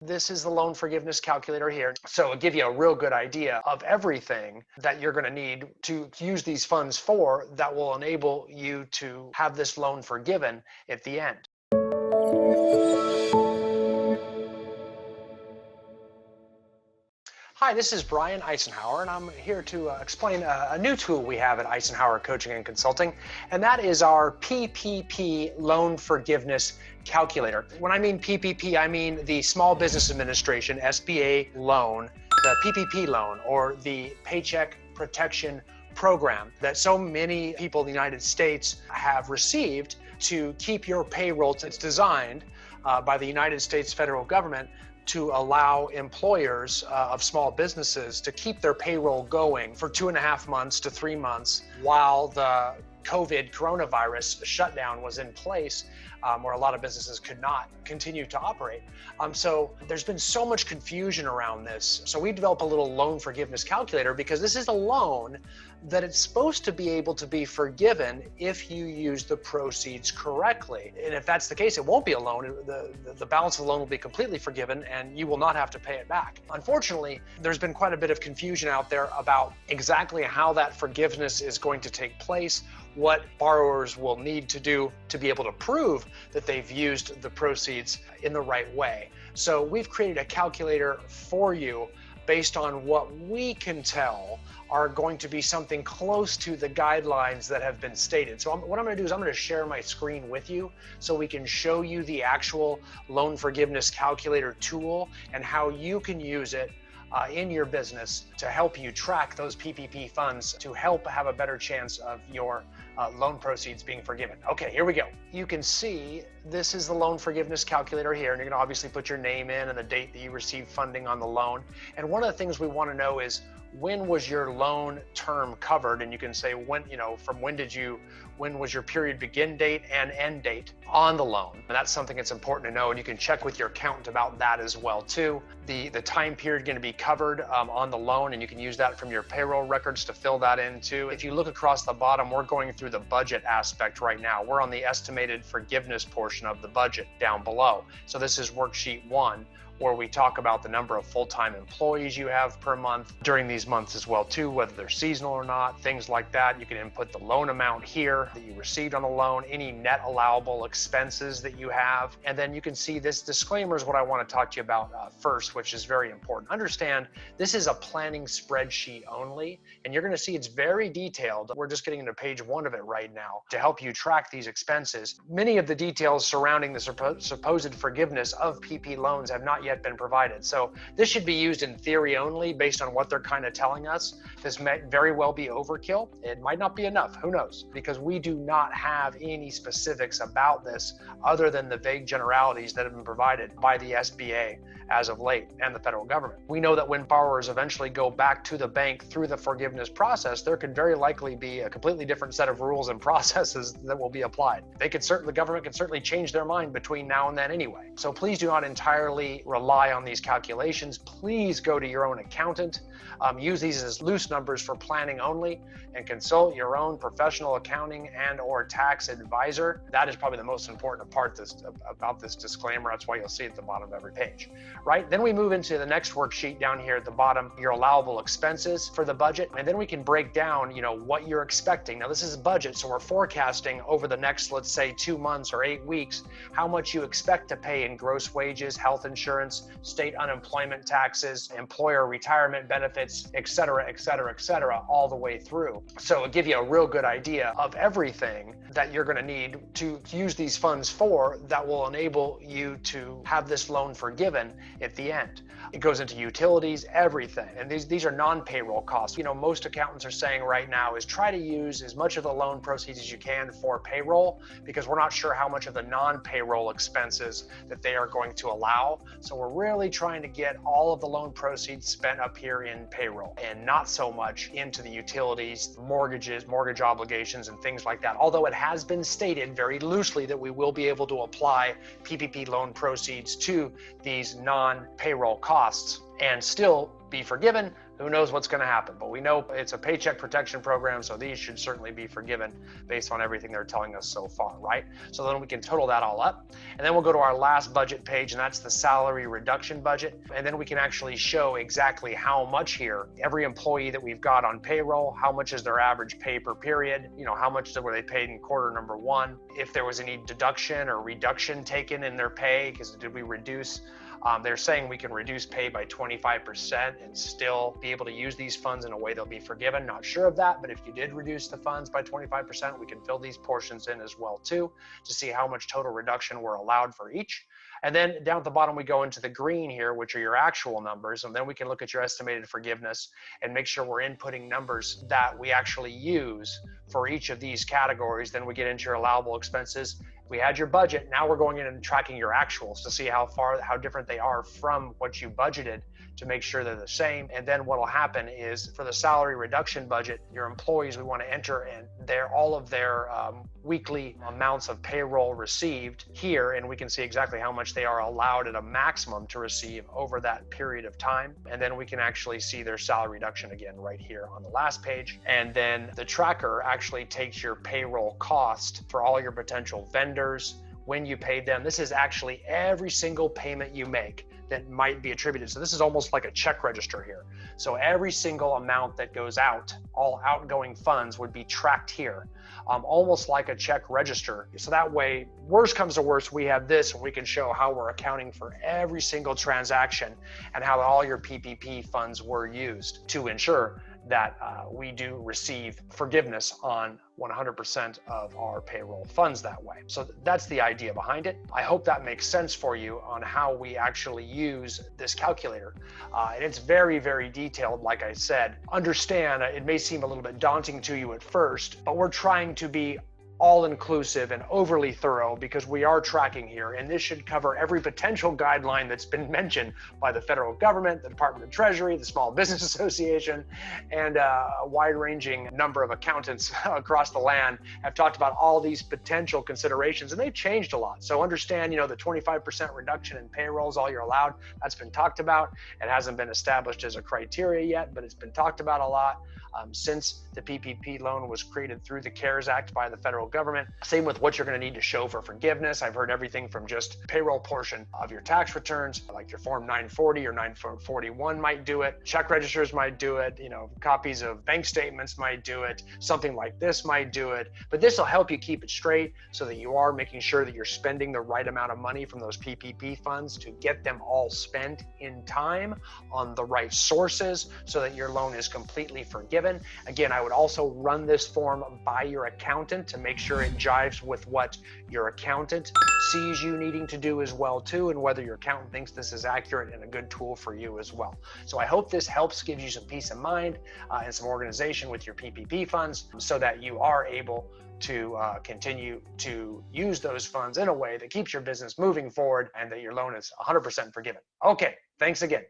This is the loan forgiveness calculator here. So it'll give you a real good idea of everything that you're going to need to use these funds for that will enable you to have this loan forgiven at the end. Hi, this is Brian Icenhower, and I'm here to explain a new tool we have at Icenhower Coaching and Consulting, and that is our PPP Loan Forgiveness Calculator. When I mean PPP, I mean the Small Business Administration SBA loan, the PPP loan, or the Paycheck Protection Program that so many people in the United States have received to keep your payroll. It's designed by the United States federal government to allow employers of small businesses to keep their payroll going for 2.5 months to 3 months while the coronavirus shutdown was in place, where a lot of businesses could not continue to operate. So there's been so much confusion around this. So we developed a little loan forgiveness calculator because this is a loan that it's supposed to be able to be forgiven if you use the proceeds correctly. And if that's the case, it won't be a loan. The balance of the loan will be completely forgiven and you will not have to pay it back. Unfortunately, there's been quite a bit of confusion out there about exactly how that forgiveness is going to take place, what borrowers will need to do to be able to prove that they've used the proceeds in the right way. So we've created a calculator for you based on what we can tell are going to be something close to the guidelines that have been stated. So what I'm going to do is I'm going to share my screen with you so we can show you the actual loan forgiveness calculator tool and how you can use it in your business to help you track those PPP funds to help have a better chance of your loan proceeds being forgiven. Okay, here we go. You can see this is the loan forgiveness calculator here, and you're going to obviously put your name in and the date that you received funding on the loan. And one of the things we want to know is when was your loan term covered? And you can say when, from when was your period begin date and end date on the loan? And that's something that's important to know, and you can check with your accountant about that as well too. The time period going to be covered on the loan, and you can use that from your payroll records to fill that in too. If you look across the bottom, we're going through the budget aspect right now. We're on the estimated forgiveness portion of the budget down below. So this is worksheet 1, where we talk about the number of full-time employees you have per month during these months as well too, whether they're seasonal or not, things like that. You can input the loan amount here that you received on the loan, any net allowable expenses that you have, and then you can see this disclaimer is what I want to talk to you about first, which is very important. Understand this is a planning spreadsheet only, and you're going to see it's very detailed. We're just getting into page 1 of it right now to help you track these expenses. Many of the details surrounding the supposed forgiveness of PP loans have not yet been provided. So this should be used in theory only based on what they're kind of telling us. This may very well be overkill. It might not be enough. Who knows? Because we do not have any specifics about this other than the vague generalities that have been provided by the SBA as of late and the federal government. We know that when borrowers eventually go back to the bank through the forgiveness process, there could very likely be a completely different set of rules and processes that will be applied. The government can certainly change their mind between now and then anyway. So please do not entirely rely on these calculations. Please go to your own accountant. Use these as loose numbers for planning only, and consult your own professional accounting and or tax advisor. That is probably the most important part about this disclaimer. That's why you'll see it at the bottom of every page, right? Then we move into the next worksheet down here at the bottom, your allowable expenses for the budget. And then we can break down, what you're expecting. Now this is a budget, so we're forecasting over the next, let's say 2 months or 8 weeks, how much you expect to pay in gross wages, health insurance, state unemployment taxes, employer retirement benefits, et cetera, all the way through. So it'll give you a real good idea of everything that you're going to need to use these funds for that will enable you to have this loan forgiven at the end. It goes into utilities, everything. And these are non-payroll costs. Most accountants are saying right now is try to use as much of the loan proceeds as you can for payroll, because we're not sure how much of the non-payroll expenses that they are going to allow. So we're really trying to get all of the loan proceeds spent up here in payroll and not so much into the utilities, mortgages, mortgage obligations, and things like that. Although it has been stated very loosely that we will be able to apply PPP loan proceeds to these non-payroll costs and still be forgiven. Who knows what's going to happen, but we know it's a Paycheck Protection Program, so these should certainly be forgiven based on everything they're telling us so far, right? So then we can total that all up, and then we'll go to our last budget page, and that's the salary reduction budget, and then we can actually show exactly how much here every employee that we've got on payroll, how much is their average pay per period, how much were they paid in quarter number one, if there was any deduction or reduction taken in their pay, because did we reduce. They're saying we can reduce pay by 25% and still be able to use these funds in a way they'll be forgiven. Not sure of that, but if you did reduce the funds by 25%, we can fill these portions in as well too, to see how much total reduction we're allowed for each. And then down at the bottom, we go into the green here, which are your actual numbers. And then we can look at your estimated forgiveness and make sure we're inputting numbers that we actually use for each of these categories. Then we get into your allowable expenses. We had your budget. Now we're going in and tracking your actuals to see how different they are from what you budgeted, to make sure they're the same. And then what will happen is for the salary reduction budget, your employees, we want to enter in all of their weekly amounts of payroll received here, and we can see exactly how much they are allowed at a maximum to receive over that period of time. And then we can actually see their salary reduction again right here on the last page. And then the tracker actually takes your payroll cost for all your potential vendors, when you paid them. This is actually every single payment you make that might be attributed. So this is almost like a check register here. So every single amount that goes out, all outgoing funds would be tracked here, almost like a check register. So that way, worst comes to worst, we have this and we can show how we're accounting for every single transaction and how all your PPP funds were used to ensure that we do receive forgiveness on 100% of our payroll funds that way. So that's the idea behind it. I hope that makes sense for you on how we actually use this calculator. And it's very, very detailed, like I said. Understand, it may seem a little bit daunting to you at first, but we're trying to be all-inclusive and overly thorough because we are tracking here, and this should cover every potential guideline that's been mentioned by the federal government, the Department of Treasury, the Small Business Association, and a wide-ranging number of accountants across the land have talked about all these potential considerations, and they've changed a lot. So understand, the 25% reduction in payroll is all you're allowed. That's been talked about. It hasn't been established as a criteria yet, but it's been talked about a lot since the PPP loan was created through the CARES Act by the federal government. Same with what you're going to need to show for forgiveness. I've heard everything from just payroll portion of your tax returns, like your Form 940 or 941 might do it. Check registers might do it. Copies of bank statements might do it. Something like this might do it. But this will help you keep it straight so that you are making sure that you're spending the right amount of money from those PPP funds to get them all spent in time on the right sources so that your loan is completely forgiven. Again, I would also run this form by your accountant to make sure it jives with what your accountant sees you needing to do as well too, and whether your accountant thinks this is accurate and a good tool for you as well. So I hope this helps, gives you some peace of mind and some organization with your PPP funds so that you are able to continue to use those funds in a way that keeps your business moving forward and that your loan is 100% forgiven. Okay, thanks again.